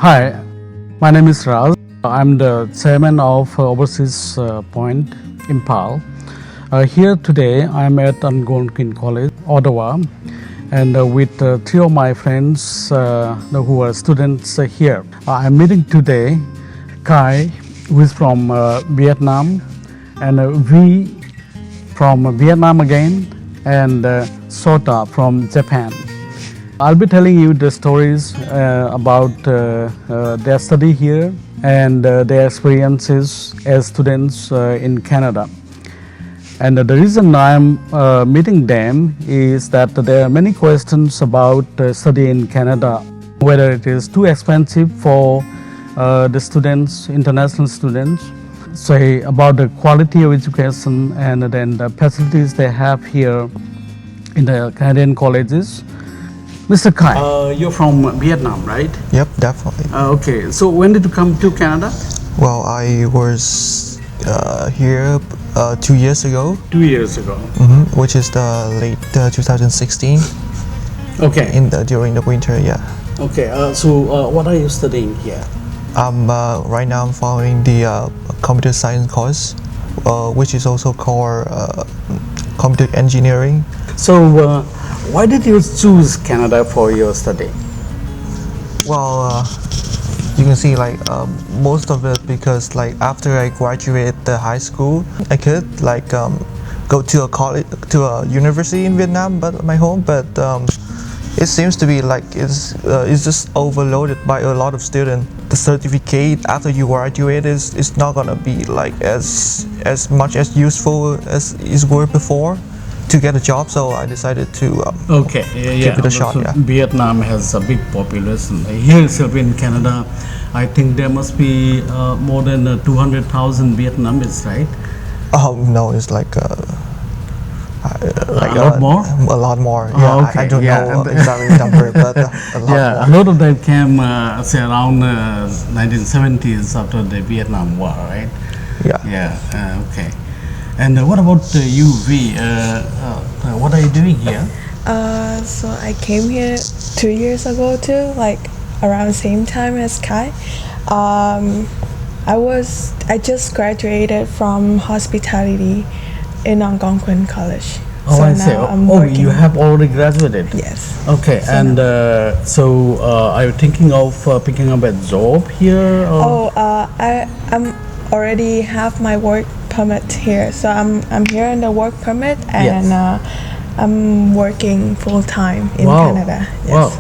Hi, my name is Raz. I'm the chairman of Overseas Point, Imphal. Here today, I'm at Algonquin College, Ottawa, and with three of my friends who are students here. I'm meeting today Khai, who is from Vietnam, and V from Vietnam again, and Shota from Japan. I'll be telling you the stories about their study here and their experiences as students in Canada. And the reason I'm meeting them is that there are many questions about study in Canada, whether it is too expensive for the students, international students, say about the quality of education and then the facilities they have here in the Canadian colleges. Mr. Khai, you're from Vietnam, right? Yep, definitely. Okay, so when did you come to Canada? Well, I was here 2 years ago, 2 years ago. which is the late 2016 Okay. during the winter. Yeah. Okay, so what are you studying here? Right now I'm following the computer science course, which is also called computer engineering. So why did you choose Canada for your study? Well, you can see like most of it because like after I graduated the high school, I could like go to a college, to a university in Vietnam, but my home. But it seems to be like it's just overloaded by a lot of students. The certificate after you graduate is not gonna be like as much as useful as it were before to get a job. So I decided to give it a shot. So Yeah. Vietnam has a big population. Here itself in Canada, I think there must be more than 200,000 Vietnamese, right? Oh no, it's like a lot more. A lot more. Oh, Yeah, okay. I don't Yeah. know exactly the number, but a lot Yeah, more. a lot of them came say around 1970s after the Vietnam War, right? Yeah. Yeah. Okay. And what about you, V? What are you doing here? So I came here 2 years ago too, like around the same time as Khai. I just graduated from hospitality in Algonquin College. Oh, so I see. now I'm Oh, working. you have already graduated. Yes. Okay, So and are you thinking of picking up a job here? Or? I'm already have my work permit here, so I'm here in the work permit, and I'm working full time in Canada. Yes. Wow,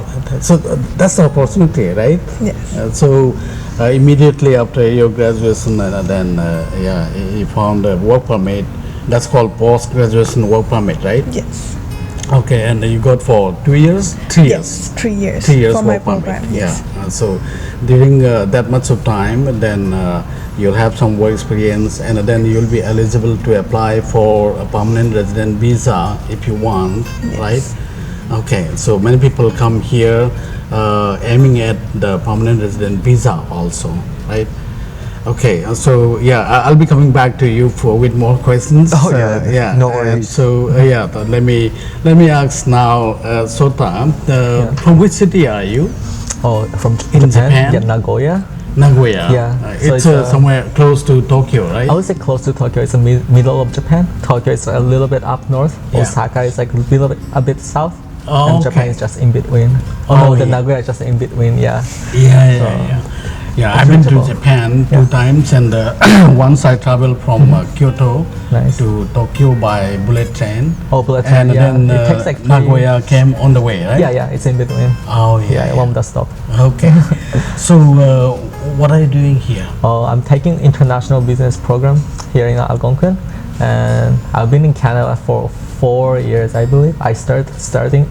so that's the opportunity, right? Yes. So immediately after your graduation, then you found a work permit. That's called post-graduation work permit, right? Yes. Okay, and you got for 2 years, 3 years. Yes, 3 years. 3 years for my work permit. program. Yeah. Yes. So during that much of time, then you'll have some work experience, and then you'll be eligible to apply for a permanent resident visa if you want, right? Okay. So many people come here aiming at the permanent resident visa also, right? Okay, so I'll be coming back to you with more questions. Oh yeah, no worries. And so but let me ask now, Sota, from which city are you? Oh, from In Japan? Japan? Yeah, Nagoya. Nagoya. Yeah, so It's it's, somewhere close to Tokyo, right? I would say close to Tokyo. It's the middle of Japan. Tokyo is a little bit up north. Yeah. Osaka is like a bit south. Oh, and okay. Japan is just in between. Oh, Oh, no, the yeah. Nagoya is just in between. Yeah. Yeah, I've been to beautiful. Japan 2 times, and once I traveled from Kyoto Nice. to Tokyo by bullet train. Oh, bullet train, And yeah. then It takes like Nagoya came on the way, right? Yeah, it's in between. Oh, Yeah, one of the stop. Okay. So, what are you doing here? I'm taking international business program here in Algonquin, and I've been in Canada for 4 years, I believe. I started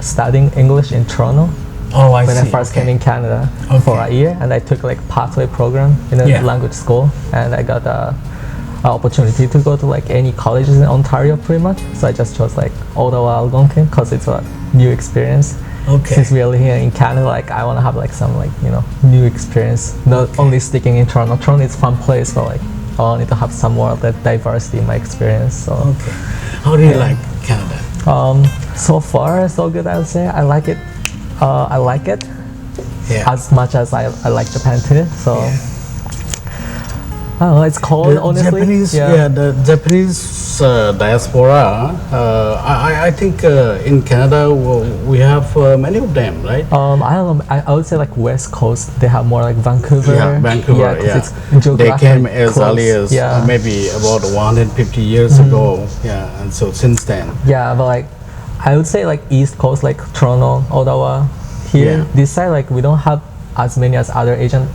studying English in Toronto. Oh, I when see. I first came in Canada for a year, and I took like pathway program in a language school, and I got a opportunity to go to like any colleges in Ontario pretty much. So I just chose like Ottawa, Algonquin because it's a new experience. Okay. Since we are here in Canada, like I want to have like some like new experience, not only sticking in Toronto. Toronto is a fun place, but like I wanted to have some more of that diversity in my experience. So Okay. How do you like Canada? so far so good, I would say. I like it. Yeah. as much as I like Japan too. So Yeah. I don't know, it's cold, honestly. The Japanese diaspora. I think in Canada we have many of them, right? I don't know. I would say like West Coast. They have more like Vancouver. Yeah, Vancouver. Yeah, 'cause Yeah, it's they geographically came as close. early as Yeah. maybe about 150 years ago. Yeah, and so since then. Yeah, but like I would say like East Coast, like Toronto, Ottawa. Here, Yeah. this side, like we don't have as many as other Asian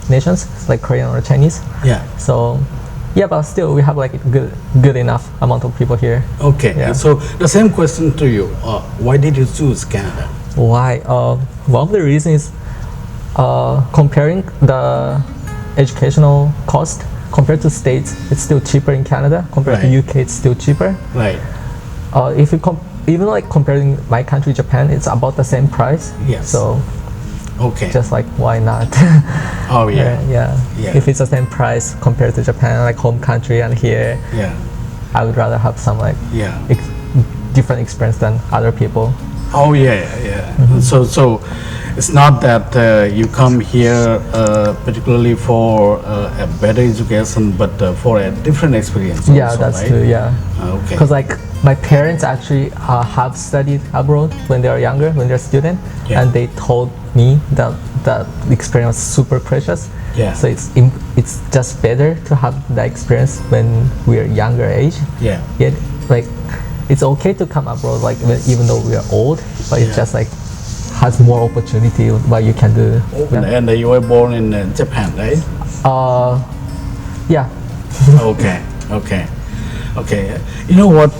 nations, like Korean or Chinese. Yeah. So, yeah, but still we have like a good enough amount of people here. Okay. Yeah. So the same question to you. Why did you choose Canada? Why? One of the reasons is comparing the educational cost compared to states, it's still cheaper in Canada. Compared Right. to UK, it's still cheaper. Right. If you even like comparing my country, Japan, it's about the same price. Yes. So Okay. just like why not? Oh yeah. yeah. Yeah. If it's the same price compared to Japan, like home country, and here, Yeah. I would rather have some like Yeah. different experience than other people. Oh yeah, yeah. So it's not that you come here particularly for a better education, but for a different experience. Yeah, also, that's right? true. Yeah. Okay. Because like my parents actually have studied abroad when they were younger, when they're student, Yeah. and they told me that the experience was super precious. Yeah. So it's just better to have the experience when we're younger age. Yeah. Yet like it's okay to come abroad like even though we are old, but Yeah. it's just like has more opportunity what you can do. And you were born in Japan, right? Yeah. Okay. Okay. Okay. You know what?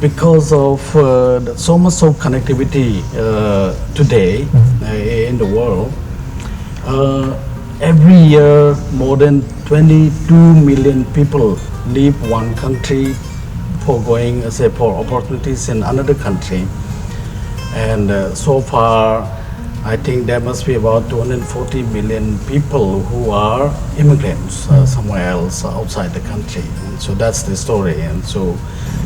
Because of so much of connectivity today in the world, every year more than 22 million people leave one country for going, say, for opportunities in another country. And so far, I think there must be about 240 million people who are immigrants somewhere else outside the country. And so that's the story. And so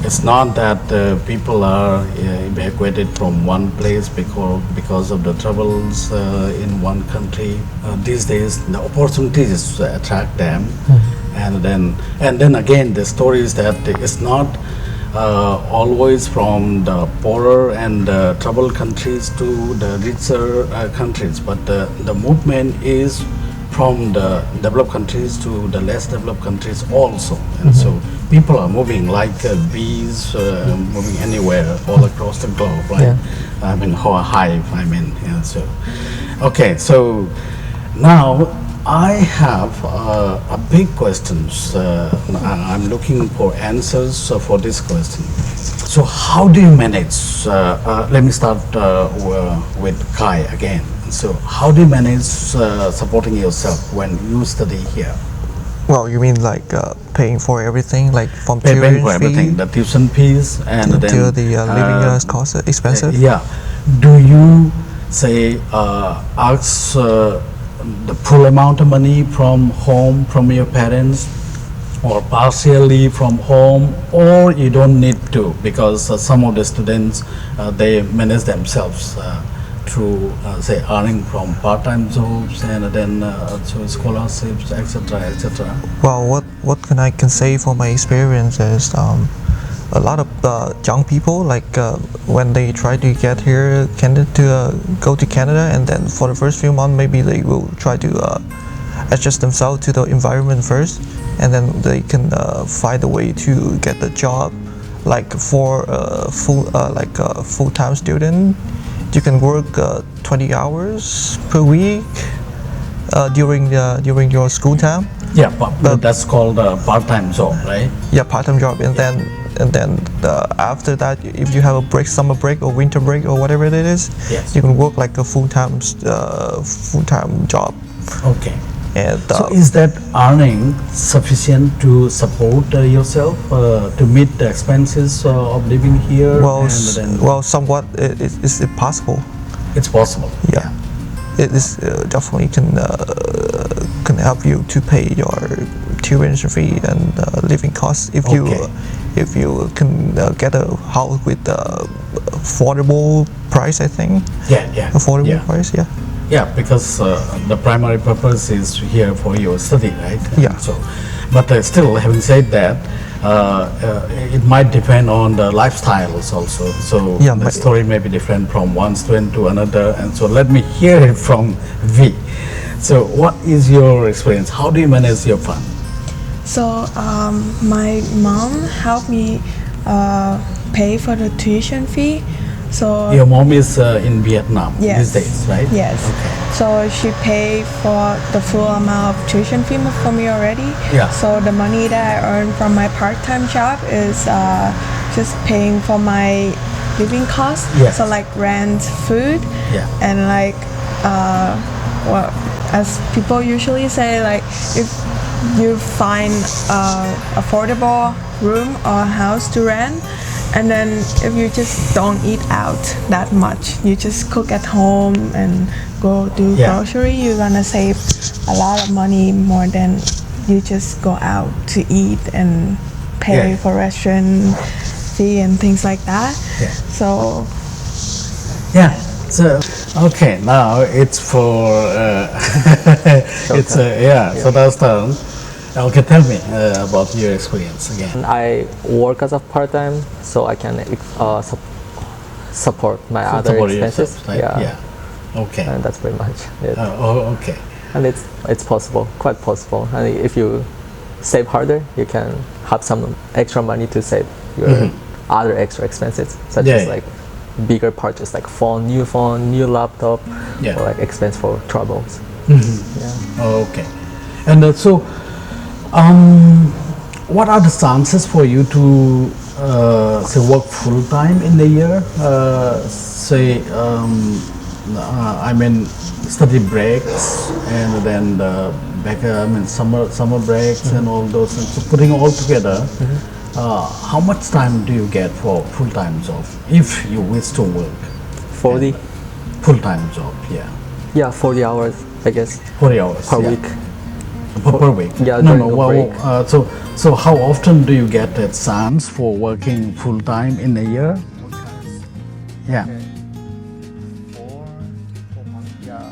it's not that people are evacuated from one place because of the troubles in one country. These days, the opportunities attract them. And then again, the story is that it's not always from the poorer and troubled countries to the richer countries, but the movement is from the developed countries to the less developed countries also. And so people are moving like bees, moving anywhere all across the globe, right? Yeah. I mean, hive, I mean, yeah, so. Okay, so now I have a big questions. I'm looking for answers for this question. So how do you manage? Let me start with Khai again. So how do you manage supporting yourself when you study here? Well, you mean like paying for everything, like from Paying tuition for everything, fee the tuition fees and to then the living cost expensive? yeah. Do you say ask the full amount of money from home, from your parents, or partially from home, or you don't need to, because some of the students they manage themselves through say earning from part-time jobs and then through scholarships, etc., etc. Well, what I can say from my experience is a lot of young people, like when they try to get here, go to Canada, and then for the first few months, maybe they will try to adjust themselves to the environment first, and then they can find a way to get a job. Like for a full-time student, you can work 20 hours per week during your school time. Yeah, but that's called a part-time job, right? Yeah, part-time job, and then after that, if you have a break, summer break or winter break or whatever it is, Yes. you can work like a full-time job. Okay. And So is that earning sufficient to support yourself, to meet the expenses of living here? And then somewhat it's possible. it's possible. Yeah, it is definitely can help you to pay your tuition fee and living costs if you can get a house with affordable price. I think Yeah. affordable Yeah. price. Yeah. Yeah, because the primary purpose is here for your study, right? Yeah. So, but still, having said that, it might depend on the lifestyles also. So Yeah, the but- story may be different from one student to another, and so let me hear it from V. So, what is your experience? How do you manage your fund? So my mom helped me pay for the tuition fee. So Your mom is in Vietnam Yes. these days, right? yes. Okay. So she paid for the full amount of tuition fee for me already. Yeah. So the money that I earn from my part-time job is just paying for my living costs. Yes. So like rent, food, Yeah. and like well, as people usually say, like if you find affordable room or house to rent, and then if you just don't eat out that much, you just cook at home and go do Yeah. grocery, you're gonna save a lot of money more than you just go out to eat and pay Yeah. for restaurant fee and things like that. Yeah. So Yeah. So okay, now it's for it's yeah. So that's turn. Okay, tell me about your experience again. And I work as a part-time, so I can support my other Support expenses. yourself, right? Yeah. Okay. And that's pretty much it. Oh, okay. And it's possible, quite possible. And if you save harder, you can have some extra money to save your other extra expenses, such Yeah, as yeah. like bigger purchase, like phone, new laptop, Yeah. or like expense for travels. Okay. And so, what are the chances for you to say work full time in the year? Say, I mean, study breaks and then the back, I mean, summer breaks and all those things. So putting all together, how much time do you get for full time job if you wish to work 40, full time job? Yeah, yeah, 40 hours, I guess, 40 hours per yeah. week. Per week? Yeah, No, during no. a Well, break. so how often do you get a chance for working full time in a year? Yeah, 4 months. Yeah.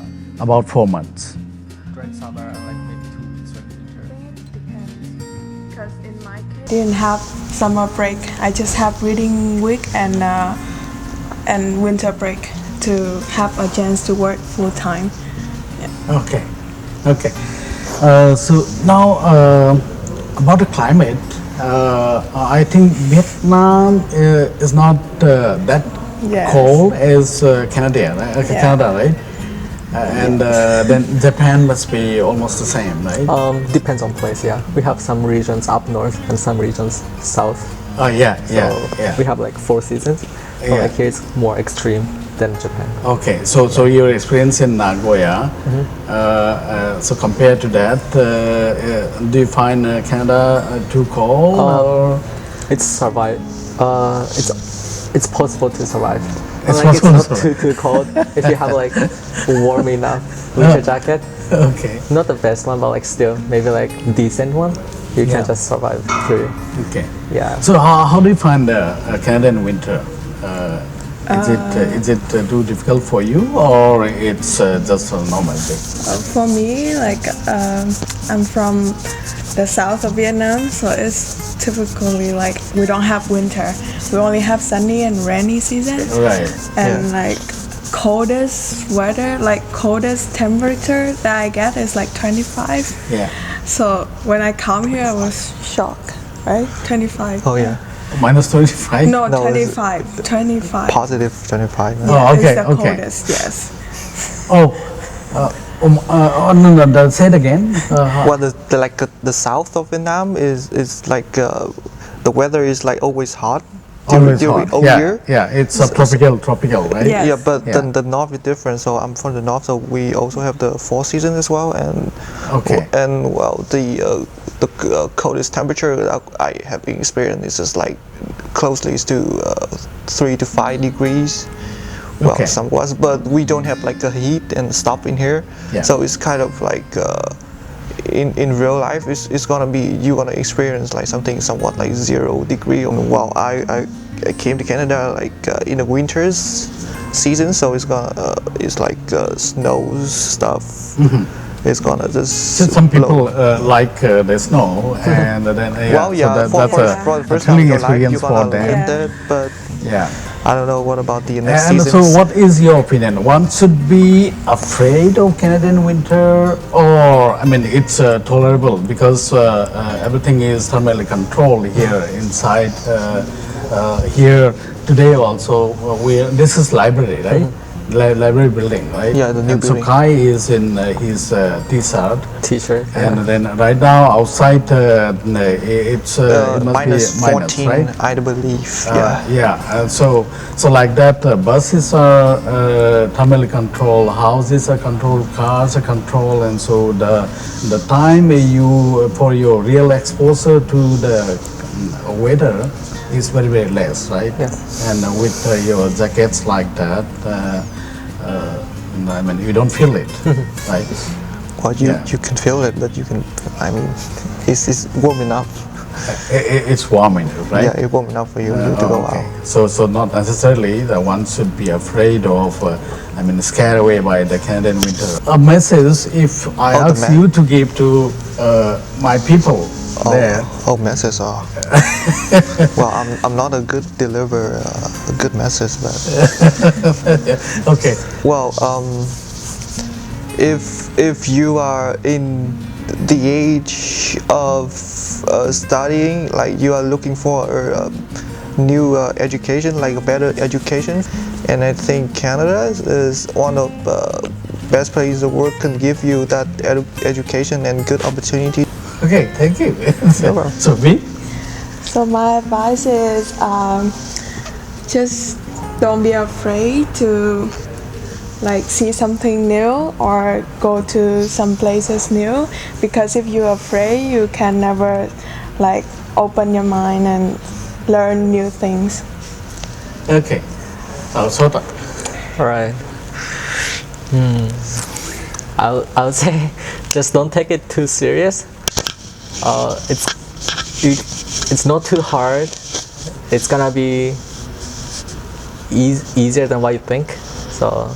about 4 months. During summer and like maybe 2 weeks during winter. because in my case, didn't have summer break. I just have reading week and winter break to have a chance to work full time. Okay, okay. So now about the climate, I think Vietnam is not that Yes. cold as Canada, right? Yeah. Canada, right? And then Japan must be almost the same, right? Depends on place, yeah. We have some regions up north and some regions south. Oh yeah, So yeah. we have like 4 seasons. But Yeah. like here it's more extreme than Japan. Okay, so your experience in Nagoya, so compared to that, do you find Canada too cold or? It's survive. It's possible to survive. It's Like, possible to it's not too cold if you have like warm enough Oh. winter jacket. Okay, Not the best one, but like still maybe like decent one. You Yeah. can just survive through. okay. Yeah. So how do you find Canadian winter? Is it too difficult for you or it's just a normal thing? For me, like I'm from the south of Vietnam, so it's typically like we don't have winter. We only have sunny and rainy season. Right. And like coldest weather, like coldest temperature that I get is like 25. Yeah. So when I come here, I was shocked, right? 25. Oh yeah. Minus 25? No, No, it's- 25. 25. Positive 25. Oh, okay, It's the okay. coldest, yes. Oh, no, say it again. Well, the south of Vietnam is like the weather is like always hot. Always during hot. all Yeah, year. yeah, it's a tropical, right? Yeah. Yeah, but Yeah. the north is different. So I'm from the north, so we also have the 4 seasons as well. And Okay. and well, the coldest temperature that I have been experienced is just like closely to 3 to 5 degrees. Well, Okay. somewhat, but we don't have like a heat and stuff in here. Yeah. So it's kind of like in real life, it's gonna be you're gonna experience like something somewhat like 0 degree. Well, I came to Canada like in the winters, season, so it's gonna it's like snow stuff. It's gonna just. So some people blow. like the snow, and then Well, yeah, so for the a first time in thrilling your life, experience you're for gonna them. live that, but Yeah. I don't know what about the next And season. so, what is your opinion? One should be afraid of Canadian winter, or I mean, it's tolerable because everything is thermally controlled here inside. Here today also, this is library, right? Library building, right? Yeah, the new and building. So Khai is in his t-shirt. T-shirt. And then right now outside it's it must minus be minus, 14, right? I believe. So like that, buses are thermally controlled, houses are controlled, cars are controlled, and so the time you for your real exposure to the weather is very very less, right? Yeah. And with your jackets like that, I mean you don't feel it, right? Well, you Yeah. you can feel it, but you can. I mean, it's warm enough. It's warm enough, right? Yeah, it's warm enough for you to go Okay. out. So not necessarily that one should be afraid of, scared away by the Canadian winter. A message, if I Oh, the ask you to give to my people there. Oh, message. Oh. Well, I'm not a good deliver a good message, but Okay. well, if you are in the age of studying, like you are looking for a new education, like a better education, and I think Canada is one of the best places the world can give you that education and good opportunity. Okay, thank you. welcome. So V? So my advice is just don't be afraid to like see something new or go to some places new, because if you're afraid you can never like open your mind and learn new things. Okay. Shota. All right. I would say just don't take it too serious. It's not too hard. It's gonna be easier than what you think. So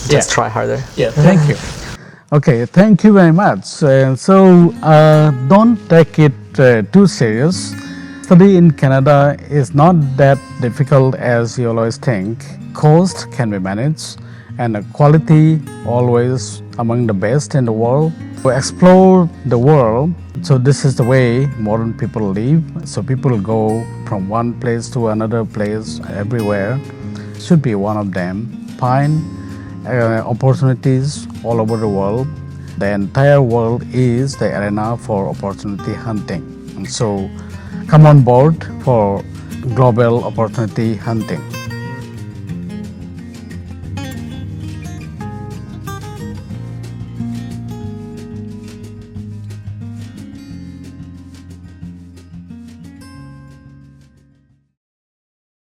just try harder. Yeah, thank you. Okay, thank you very much. Don't take it too serious. Study in Canada is not that difficult as you always think. Cost can be managed, and the quality always among the best in the world. To explore the world, so this is the way modern people live. So people go from one place to another place everywhere. Should be one of them. Find opportunities all over the world. The entire world is the arena for opportunity hunting. And so come on board for global opportunity hunting.